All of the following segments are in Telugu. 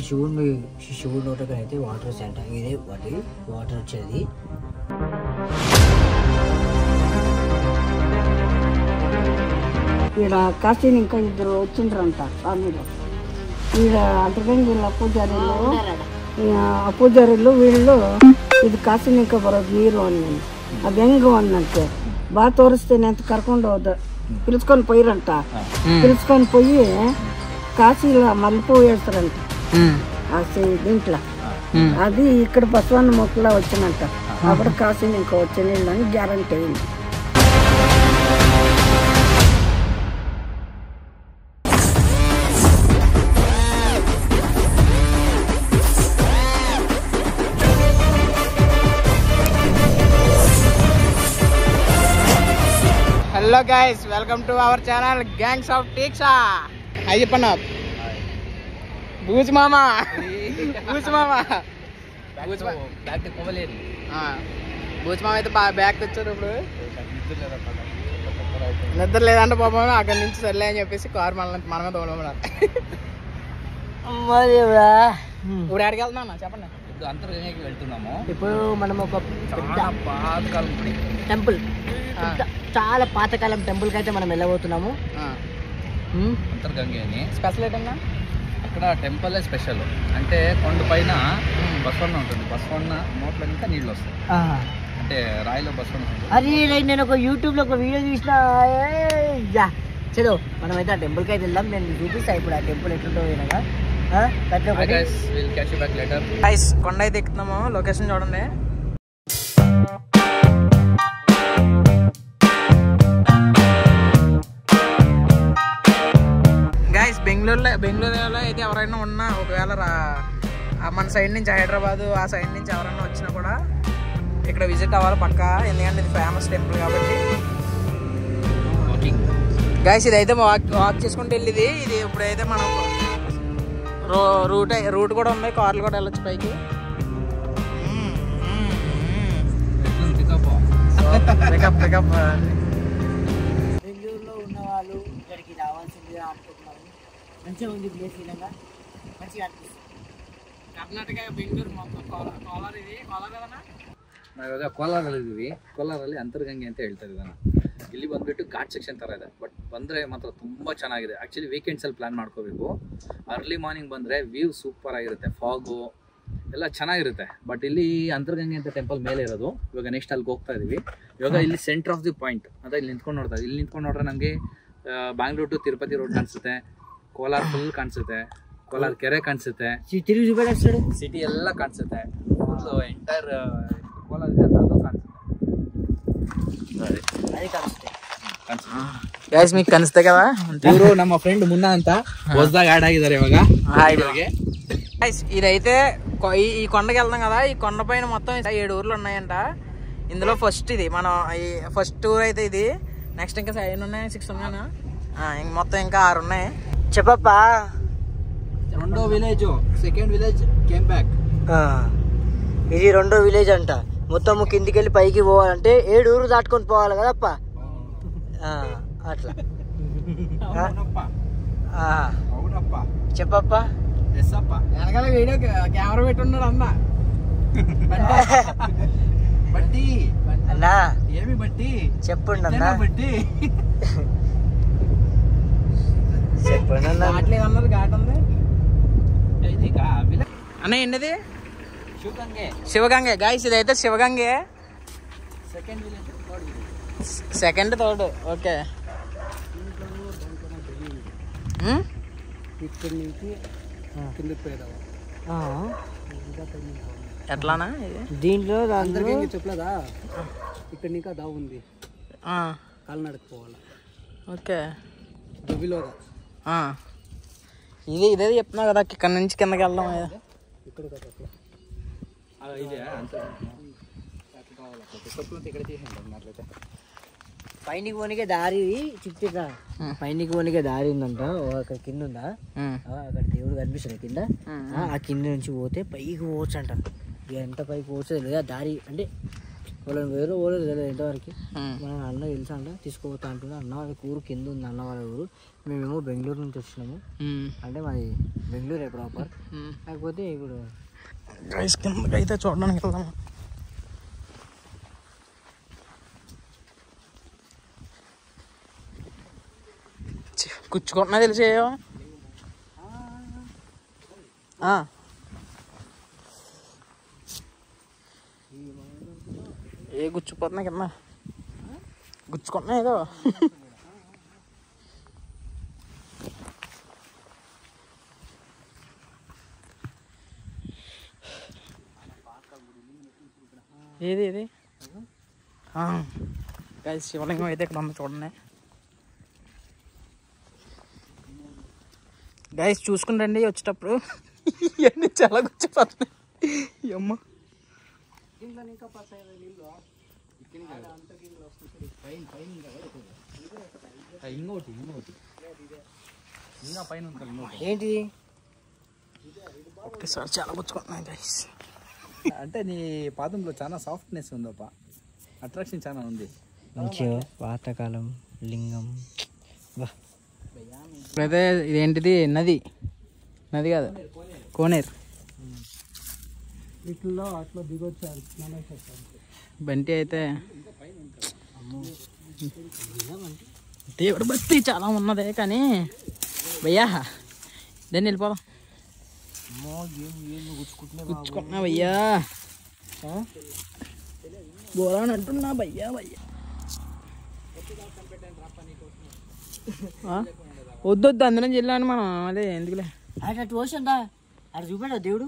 శివుడు నోటకి అయితే వాటర్ వస్తాయంట. ఇదే వాటి వాటర్ వచ్చేది. ఈడ కాశీని ఇంకా ఇద్దరు వచ్చిండ్రంట స్వామిలో. ఈడ అంతకంగా పూజారులు వీళ్ళు ఇది కాశీని ఇంకా బరోదు నీరు అని అది ಹೆಂಗ అన్నట్టు బాగా తోరిస్తే నేను కరకుండా పిలుచుకొని పోయిరంట. పిలుచుకొని పోయి కాశీలో మల్లెపూ వేస్తారంట దీంట్లో. అది ఇక్కడ బసవన్న మొక్కలా వచ్చినంట. అప్పుడు కాశీని ఇంకా వచ్చే నీళ్ళు అని గ్యారంటీ అయింది. Hello guys, welcome to our channel gangs of టీక్సా. హాయ్ చెప్పండి. బూజ్ మామ బూజ్ మామ అయితే బాగా బ్యాగ్ తెచ్చారు. ఇప్పుడు నిద్ర లేదంటే పాపం అక్కడి నుంచి సర్లే అని చెప్పేసి కారు మనమే తోమన్నారు. ఇప్పుడు ఎక్కడికి వెళ్తున్నా చెప్పండి. అంతర్గంగకి వెళ్తున్నాము. ఇప్పుడు మనం ఒక టెంపుల్, చాలా పాతకాలం టెంపుల్ కి అయితే మనం వెళ్ళబోతున్నాము. అంతర్గంగ అని స్పెషల్ ఏంటన్నా అక్కడ టెంపుల్ స్పెషల్ అంటే కొండ పైన బసవన్న ఉంటుంది. బసవన్న నోట్లో ఇంకా నీళ్ళు వస్తాయి. అంటే రాయిలో బసవన్న. అది నేను ఒక యూట్యూబ్ లో ఒక వీడియో చూసిన. చలో మనం అయితే ఆ టెంపుల్ కి అయితే వెళ్దాం. నేను చూపిస్తా ఇప్పుడు ఆ టెంపుల్ ఎట్లుంటో వినగా. కొండ అయితే ఎక్కుతున్నాము. లొకేషన్ చూడండి. గైస్ బెంగళూరులో అయితే ఎవరైనా ఉన్నా, ఒకవేళ మన సైడ్ నుంచి హైదరాబాద్ ఆ సైడ్ నుంచి ఎవరైనా వచ్చినా కూడా ఇక్కడ విజిట్ అవ్వాలి పక్కా. ఎందుకంటే ఇది ఫేమస్ టెంపుల్ కాబట్టి. గైస్ ఇదైతే వాక్ చేసుకుంటూ వెళ్ళేది. ఇది ఇప్పుడైతే మనం రూట్ కూడా ఉంది. కార్లు కూడా వెళ్ళొచ్చు పైకి. బెంగళూరులో ఉన్న వాళ్ళు ఇక్కడికి రావాల్సిందిగా అనుకుంటున్నాను. మంచిగా ఉంది ప్లేస్. విధంగా మంచిగా అనిపిస్తుంది. ಕರ್ನಾಟಕ ಬೆಂಗಳೂರು ಮೊತ್ತ ಕೋಲಾರ ಇದೆ. ಕೋಲಾರ ನಾವಿವಾಗ ಕೋಲಾರಲ್ಲಿದ್ದೀವಿ. ಕೋಲಾರಲ್ಲಿ ಅಂತರ್ಗಂಗೆ ಅಂತ ಹೇಳ್ತಾರೆ ಇದನ್ನು. ಇಲ್ಲಿ ಬಂದುಬಿಟ್ಟು ಘಾಟ್ ಸೆಕ್ಷನ್ ಥರ ಇದೆ. ಬಟ್ ಬಂದರೆ ಮಾತ್ರ ತುಂಬ ಚೆನ್ನಾಗಿದೆ. ಆ್ಯಕ್ಚುಲಿ ವೀಕೆಂಡ್ಸಲ್ಲಿ ಪ್ಲ್ಯಾನ್ ಮಾಡ್ಕೋಬೇಕು. ಅರ್ಲಿ ಮಾರ್ನಿಂಗ್ ಬಂದರೆ ವ್ಯೂ ಸೂಪರ್ ಆಗಿರುತ್ತೆ. ಫಾಗು ಎಲ್ಲ ಚೆನ್ನಾಗಿರುತ್ತೆ. ಬಟ್ ಇಲ್ಲಿ ಅಂತರ್ಗಂಗೆ ಅಂತ ಟೆಂಪಲ್ ಮೇಲೆ ಇರೋದು. ಇವಾಗ ನೆಕ್ಸ್ಟ್ ಅಲ್ಲಿಗೆ ಹೋಗ್ತಾ ಇದ್ದೀವಿ. ಇವಾಗ ಇಲ್ಲಿ ಸೆಂಟರ್ ಆಫ್ ದಿ ಪಾಯಿಂಟ್ ಅಂತ ಇಲ್ಲಿ ನಿಂತ್ಕೊಂಡು ನೋಡ್ತಾ ಇದ್ದೀವಿ. ಇಲ್ಲಿ ನಿಂತ್ಕೊಂಡು ನೋಡ್ರೆ ನಮಗೆ ಬ್ಯಾಂಗ್ಳೂರು ಟು ತಿರುಪತಿ ರೋಡ್ ಕಾಣಿಸುತ್ತೆ. ಕೋಲಾರ ಫುಲ್ ಕಾಣಿಸುತ್ತೆ. ಕೋಲಾರ ಕೆರೆ ಕಾಣಿಸುತ್ತೆ. ಸಿಟಿ ಎಲ್ಲ ಕಾಣಿಸುತ್ತೆ. ಫುಲ್ ಎಂಟೈರ್ ಕೋಲಾರ ಇದೆ ಅದು ಕಾಣಿಸುತ್ತೆ. ಗೈಸ್ మీకు కనిపిస్తాయి కదా. ಇವರು ನಮ್ಮ ಫ್ರೆಂಡ್ ಮುನ್ನ ಅಂತ ಹೊಸದಾಗಿ ಆಡ್ ಆಗಿದ್ದಾರೆ ಇವಾಗ. గైస్ ఇదైతే ఈ కొండకి వెళ్తాం కదా. ఈ కొండ పైన మొత్తం 7 ఊర్లు ఉన్నాయంట. ఇందులో ఫస్ట్ ఇది మనం ఫస్ట్ ఊర్ అయితే ఇది. నెక్స్ట్ ఇంకా 7 ఉన్నాయి, 6 ఉన్నాయా? మొత్తం ఇంకా 6 ఉన్నాయి. చెప్పప్పా. రెండో village, second village came back. ఇది రెండో విలేజ్ అంట. మొత్తం కిందికి వెళ్ళి పైకి పోవాలంటే 7 ఊరు దాటుకొని పోవాలి కదప్ప. అట్లా చెప్పప్ప. వెనకాల వీడియో కెమెరా పెట్టున్నాడు అన్న. బట్టి అన్నా ఏమి బట్టి చెప్పండి అన్న. బట్టి చెప్పండి అన్న. ఘాట్లేదు అన్నది. ఘాట్ ఉంది అన్న. ఏంటిది? శివగంగే. గైస్ ఇదైతే శివగంగే. Second third. ఓకే. ఎట్లానా దీంట్లో చెప్పలేదా? ఇక్కడ ఇంకా దావు ఉంది. కాలినడక పోవాలి. ఓకే. గవిలోగా ఇదే చెప్తున్నా కదా. ఇక్కడ నుంచి కిందకి వెళ్దాం. ఇక్కడ పైనకి పోనీకే దారి చిప్పిగా. పైనకి పోనీకే దారి ఉందంట. అక్కడ కింద ఉందా, అక్కడ దేవుడు కనిపిస్తుంది కింద. ఆ కింద నుంచి పోతే పైకి పోవచ్చు అంట. ఎంత పైకి పోవచ్చు లేదా దారి అంటే వాళ్ళని వేరే పోలేదు కదా ఇంతవరకు. మన అన్న తెలుసా అంట తీసుకుపోతా అంటున్నా. అన్న వాళ్ళ ఊరు కింద ఉంది, అన్న వాళ్ళ ఊరు. మేమేమో బెంగళూరు నుంచి వచ్చినాము, అంటే మాది బెంగళూరే ప్రాపర్. కాకపోతే ఇప్పుడు కిందకి అయితే చూడడానికి వెళ్దాము. గుచ్చుకుంటున్నా తెలిసి ఏ గుచ్చుకుపోతున్నా కింద గుచ్చుకుంటున్నా ఏదో. ఏది ఏది శివలింగం అయితే ఇక్కడ ఉంది చూడండి గైస్. చూసుకుంటండి వచ్చేటప్పుడు ఇవన్నీ చాలా గుచ్చిపోతున్నాయి. అమ్మ ఏంటిది ఒక్కసారి చాలా గుచ్చుకుంటున్నాయి గైస్. అంటే నీ పాదంలో చాలా సాఫ్ట్నెస్ ఉందప్ప, అట్రాక్షన్ చాలా ఉంది. మంచిగా పాతకాలం లింగం. ఇప్పుడైతే ఇదేంటిది నది, నది కాదు కోనేరు. ఇట్లా అట్లా దిగొచ్చారు. బంటి అయితే దేవుడు భక్తి చాలా ఉన్నదే కానీ భయ్యా దాన్ని వెళ్ళిపోదాం. గుచ్చుకుంటున్నా భయ్యా, బోరాని అంటున్నా భయ్యా. భయ్యా వద్దొద్దు అందులో వెళ్ళాను మనం, అదే ఎందుకులే. అటు పోసిందా అటు చూపాడా దేవుడు.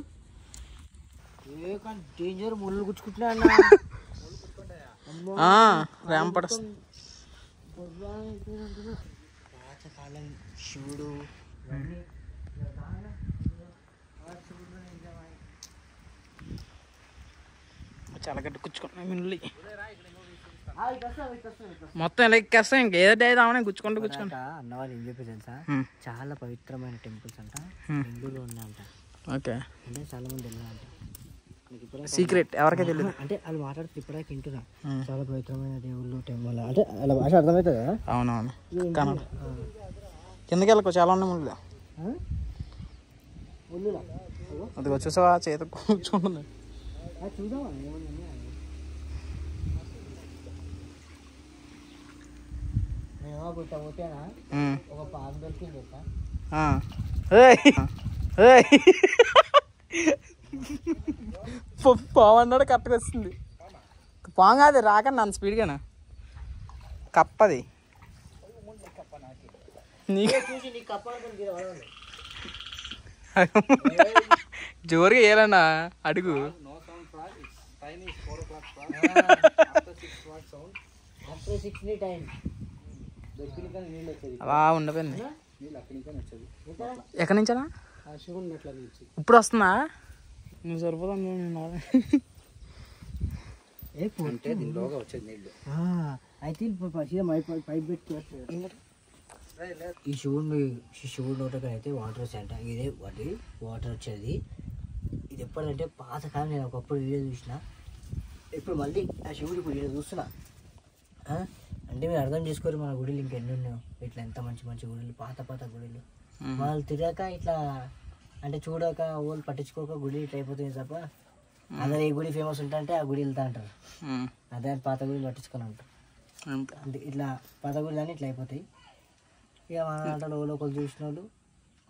ఏ కానీ డేంజర్, ముళ్ళు గుచ్చుకుంటున్నా అన్న. ర్యాంపడ పాతకాలం శివుడు చాలా గట్టి గుచ్చుకుంటున్నాయి మిల్లి మొత్తం ఇలా ఎక్కేస్తాం. ఇంకేదైతే అవునా గుచ్చుకుంటూ గుచ్చుకుంటా. అన్న వాళ్ళు ఏం చెప్పి తెలుసా, చాలా పవిత్రమైన టెంపుల్స్ అంట బెంగళూరులో ఉన్నాయంట. ఓకే, అంటే చాలా మంది వెళ్ళాలంట. సీక్రెట్ ఎవరికీ తెలియదు. అంటే వాళ్ళు మాట్లాడుతూ ఇప్పటిదాకా వింటున్నా, చాలా పవిత్రమైన దేవుళ్ళు టెంపుల్ అంటే అలా భాష అర్థమవుతుంది కదా. అవునవును, కన్నడ కిందకి వెళ్ళకు చాలా ఉన్నాయి ముళ్ళు. అది వచ్చేసావా చేత కూర్చుంటుంది. చూద్దామా మేము గుట్ట పోతేనా ఒక పాము దొరికింది. పామన్నాడు కరెక్ట్గా వస్తుంది. పాము కాదు రాకండి అంత స్పీడ్గానా, కప్పది. జోరుగా వేయాలన్నా అడుగు. అలా ఉండపోయింది. ఎక్కడి నుంచా ఇప్పుడు వస్తుందా? నువ్వు సరిపోదా అంటే దీనిలోగా వచ్చేది నీళ్ళు. అయితే పైప్ పెట్టి ఈ శివుడు నోటగా అయితే వాటర్ వచ్చాయంట. ఇదే వాటి వాటర్ వచ్చేది. ఇది ఎప్పుడంటే పాతకాలం నేను ఒకప్పుడు వీడియో చూసిన, ఇప్పుడు మళ్ళీ ఆ శివుడు ఇప్పుడు వీడియో చూస్తున్నా. అంటే మీరు అర్థం చేసుకోరు మన గుడిలు ఇంకెన్ని ఉన్నాయో, ఇట్లా ఎంత మంచి మంచి గుడిలు, పాత పాత గుడిలు. వాళ్ళు తిరగక ఇట్లా అంటే చూడక వాళ్ళు పట్టించుకోక గుడి ఇట్లా అయిపోతుంది తప్ప, అందరు ఏ గుడి ఫేమస్ ఉంటే ఆ గుడి వెళ్తా అంటారు. అదే పాత గుడిలు పట్టించుకొని అంటారు. అంటే ఇట్లా పాత గుడిలు అని ఇట్లా అయిపోతాయి. ఇక మన దాంట్లో ఒకరు చూసిన వాళ్ళు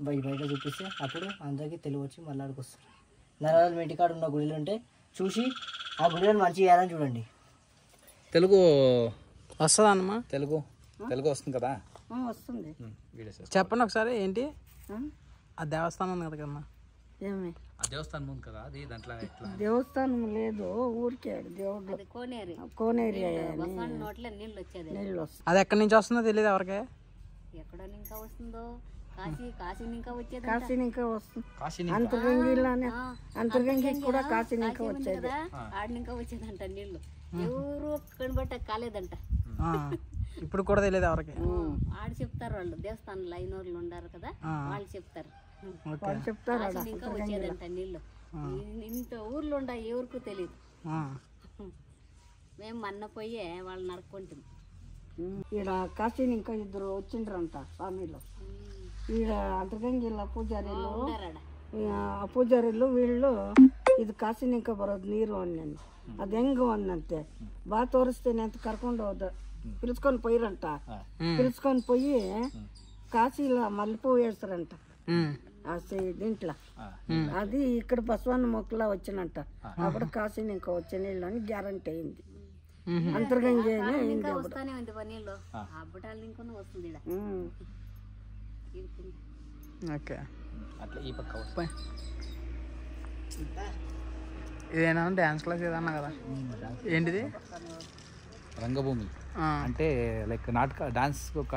బయట చూపిస్తే అప్పుడు అందరికీ తెలివి వచ్చి మళ్ళీ ఆడికి వస్తారు. నరాలు మెటికాడు ఉన్న గుడిలు ఉంటే చూసి ఆ గుడిలను మంచిగా చేయాలని చూడండి. తెలుగు వస్తుందా అన్నమా? తెలుగు వస్తుంది కదా, వస్తుంది. చెప్పండి ఒకసారి ఏంటి ఆ దేవస్థానం ఉంది కదా కన్నా, ఏమి ఆ దేవస్థానం ఉంది కదా, అది దాంట్లో దేవస్థానం లేదు, ఊరికే దేవుడు కోనేరు నీళ్ళు వచ్చేది. నీళ్ళు వస్తాయి. అది ఎక్కడి నుంచి వస్తుందో తెలియదు ఎవరికి. ఎక్కడ ఇంకా వస్తుందో, కాశీ ఇంకా వచ్చేది. కాశీ ఇంకా వస్తుంది. అంతర్గంగిలానే అంతర్గంగి కూడా కాశీ ఇంకా వచ్చేది. ఆడిని ఇంకా వచ్చేదంట నీళ్ళు. ఎవరు కనబట్ట కాలేదంట. ఇప్పుడు కూడా తెలియదు ఎవరికి. ఆడు చెప్తారు వాళ్ళు, దేవస్థానంలో అయినోళ్ళు ఉండారు కదా, వాళ్ళు చెప్తారు. వాళ్ళు చెప్తారు కాశీ ఇంకా వచ్చేదంట నీళ్ళు. ఇంత ఊర్లో ఉండ ఎవరికి తెలియదు. మేము మన్న పోయి వాళ్ళు నడుక్కుంటాం. ఈడ కాశీని ఇంకా ఇద్దరు వచ్చిండ్రంట స్వామిలో. ఈడ అంతర్గంగిలో పూజారీలు ఆ పూజారీలు వీళ్ళు ಇದು ಕಾಸಿನಿಂಕ ಬರೋದು ನೀರು ಅನ್ನೇನು ಅದು ಹೆಂಗು ಅನ್ನಂತೆ ಬಾ ತೋರಿಸ್ತೇನೆ ಅಂತ ಕರ್ಕೊಂಡು ಹೋದ పిలుచుకొని పోయిరంట. పిలుచుకొని పోయి కాశీలో మల్లెపువ్వు వేస్తారంట దీంట్లో. అది ఇక్కడ బసవన్న మొక్కలా వచ్చినంట. అప్పుడు కాశీని ఇంకా వచ్చే నీళ్ళు అని గ్యారంటీ అయింది. అంతర్గంగి వస్తానే ఉంది నీళ్ళు అబ్బటాలు ఇంకా వస్తుంది. అట్లా ఈ పక్క ఇదేనా డ్యాన్స్ క్లాస్ ఏదన్నా కదా? ఏంటిది? రంగభూమి అంటే లైక్ నాటక డాన్స్ ఒక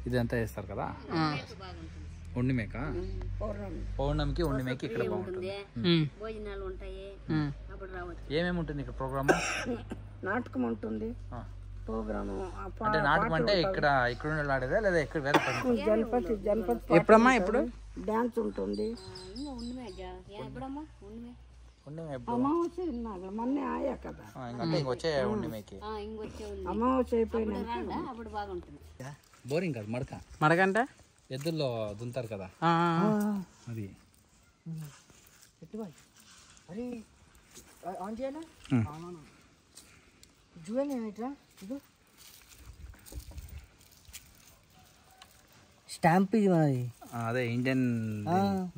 ఇదంతా చేస్తారు కదా. ఉండిమేక పౌర్ణమికి ఉండిమేకి ఇక్కడ బాగుంటుంది. భోజనాలు ఉంటాయి. అప్పుడు రావచ్చు. ఏమేమి ఉంటుంది ఇక్కడ ప్రోగ్రామ్? నాటకం ఉంటుంది ప్రోగ్రాము. అంటే నాటకం అంటే ఇక్కడ ఆడేదా లేదా ఇక్కడ వేరే జలపతి ఎప్పుడమ్మా? ఇప్పుడు డ్యాన్స్ ఉంటుంది. అమావాస్య మొన్నే ఆయా కదా. వచ్చే ఉండిమేకి అమావాస్య అయిపోయినా అప్పుడు బాగుంటుంది. బోరింగ్ కాదు మడక. మడక అంటే ఎద్దుల్లో దుంతారు కదా అది. అరే ఆన్ చేయాలా? చూడండి ఏమిట్రా ఇది స్టాంప్ ఇది మనది. అదే ఇండియన్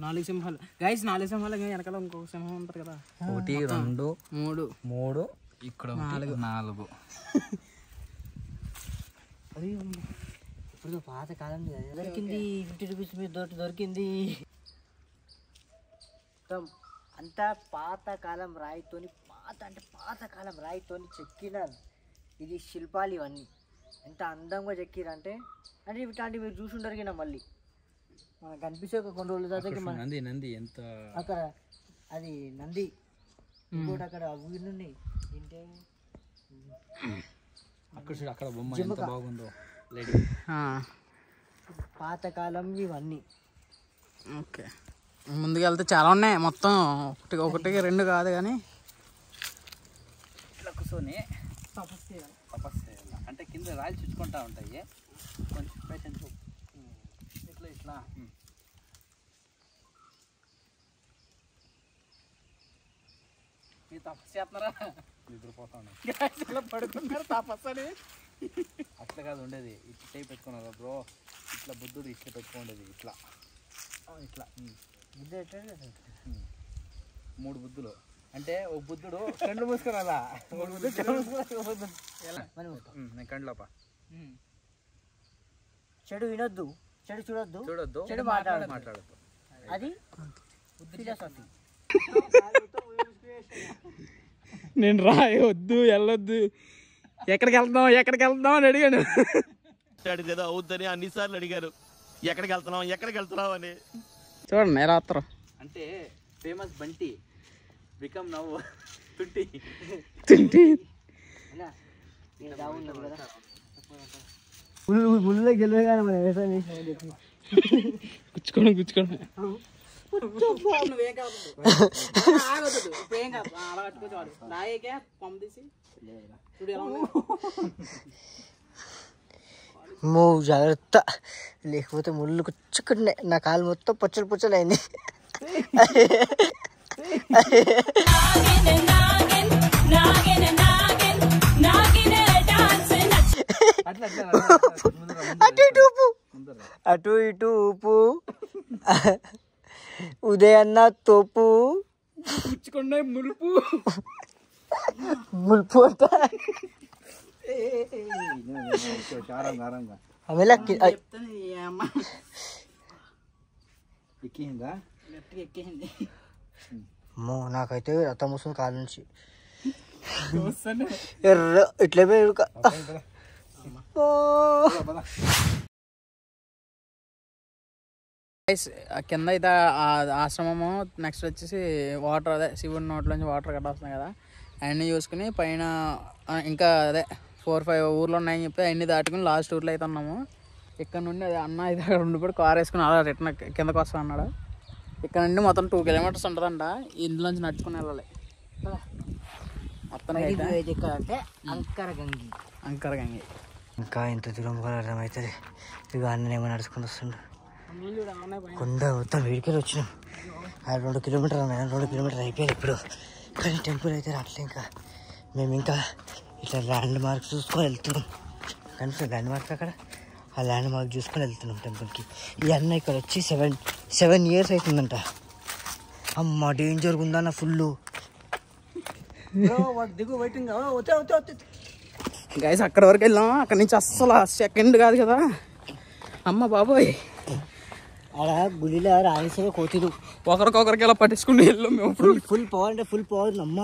4 సింహాలు గైస్. 4 సింహాలు వెనకాల ఇంకొక సింహం ఉంటుంది కదా. 1 2 3 ఇక్కడ 4. అరే ఇప్పుడు పాత కాలం దొరికింది. 50 రూపీస్ మీద దొరికింది. మొత్తం అంతా పాత కాలం రాయితోని పాత కాలం రాయితోని చెక్కినారు. ఇది శిల్పాలు ఇవన్నీ ఎంత అందంగా చెక్కిరంటే అంటే ఇట్లాంటివి మీరు చూసి ఉండరు కదా. మళ్ళీ మనకు కనిపిస్తే కొన్ని రోజుల తర్వాత నంది ఎంత అక్కడ అది నంది ఇంకోటి అక్కడ అవి ఉన్నాయి ఏంటే అక్కడ బొమ్మ ఎంత బాగుందో లేడీ. పాతకాలం ఇవన్నీ. ఓకే, ముందుకు వెళ్తే చాలా ఉన్నాయి. మొత్తం ఒకటికి 2 కాదు కానీ ఇట్లా కూర్చొని తపస్సు చేయాలి. అంటే కింద రాయలు చుచ్చుకుంటా ఉంటాయి. కొంచెం పేషెన్స్ ఇట్లా మీరు తపస్సు చేస్తున్నారా? నిద్రపోతా ఉన్నారు పడుకున్నారు. తపస్సు అని అట్లా కాదు ఉండేది. ఇట్లా చేయి పెట్టుకున్నారు బ్రో. ఇట్లా బుద్ధుడు ఇట్లా పెట్టుకోండేది. ఇట్లా 3 బుద్ధులు అంటే ఒక బుద్ధుడు కళ్ళు మూసుకురాలా. నేను కండ్లోపా చెడు వినొద్దు, చెడు చూడొద్దు, చెడు మాట్లాడద్దు. అది ఫిలాసఫీ. నేను రాయొద్దు, వెళ్ళొద్దు, ఎక్కడికి వెళ్తున్నాం అని అడిగాను. అడిగేదో అవుద్దని అన్నిసార్లు అడిగారు. ఎక్కడికి వెళ్తున్నావు అని. చూడండి రాత్రం అంటే ఫేమస్ బంటి బికమ్ నౌ తుంటి. ముళ్ళ గెలవగానే మనం వ్యవసాయం చేసిన గుచ్చుకోండి మో జాగ్రత్త, లేకపోతే ముళ్ళు కుచ్చుకున్నాయి. నా కాలు మొత్తం పుచ్చలు అయింది. అటు ఇటు ఊపు, ఉదయన్న తోపు, ముల్పు అంట. నాకైతే రథం వస్తుంది కాలు నుంచి. ఇట్లా కింద అయితే ఆశ్రమము. నెక్స్ట్ వచ్చేసి వాటర్, అదే శివుడి నోట్లోంచి వాటర్ కట్ట వస్తున్నాయి కదా, అవన్నీ చూసుకుని పైన ఇంకా అదే 4-5 ఊర్లు ఉన్నాయని చెప్పి అన్నీ దాటుకుని లాస్ట్ ఊర్లో అయితే ఉన్నాము. ఇక్కడ నుండి అదే అన్న అయితే అక్కడ ఉండిపోయి కార్ వేసుకుని అలా రిటర్న్ కిందకు వస్తా అన్నాడు. ఇక్కడ నుండి మొత్తం 2 కిలోమీటర్స్ ఉంటుందంట. ఇంట్లోంచి నడుచుకుని వెళ్ళాలి. మొత్తం ఎక్కడ అంటే అంకరగంగి. ఇంకా ఇంత దూరం కూడా అర్థమవుతుంది. ఇక అన్ననేమో నడుచుకుని వస్తుండు. కొండ మొత్తం వీడికెళ్ళి వచ్చినాం. 2 కిలోమీటర్లు 2 కిలోమీటర్లు అయిపోయారు ఇప్పుడు. కానీ టెంపుల్ అయితే రావట్లే. ఇంకా మేము ఇంకా ఇట్లా ల్యాండ్ మార్క్స్ చూసుకొని వెళ్తున్నాం. కనిపిస్తుంది ల్యాండ్ మార్క్ అక్కడ. ఆ ల్యాండ్ మార్క్ చూసుకొని వెళ్తున్నాం టెంపుల్కి. ఈ అన్న ఇక్కడ వచ్చి 7 years అవుతుందంట. అమ్మ డేంజర్గా ఉందన్న ఫుల్. దిగు వెయిటింగ్. గైస్ అక్కడ వరకు వెళ్ళాం. అక్కడ నుంచి అస్సలు సెకండ్ కాదు కదా. అమ్మ బాబోయ్, ఆడ గుడిలో రాజేశ్వర కోతులు ఒకరికొకరికి ఇలా పట్టించుకుంటూ వెళ్ళాం మేము. ఫుల్ పవర్ అంటే ఫుల్ పవర్ అమ్మ.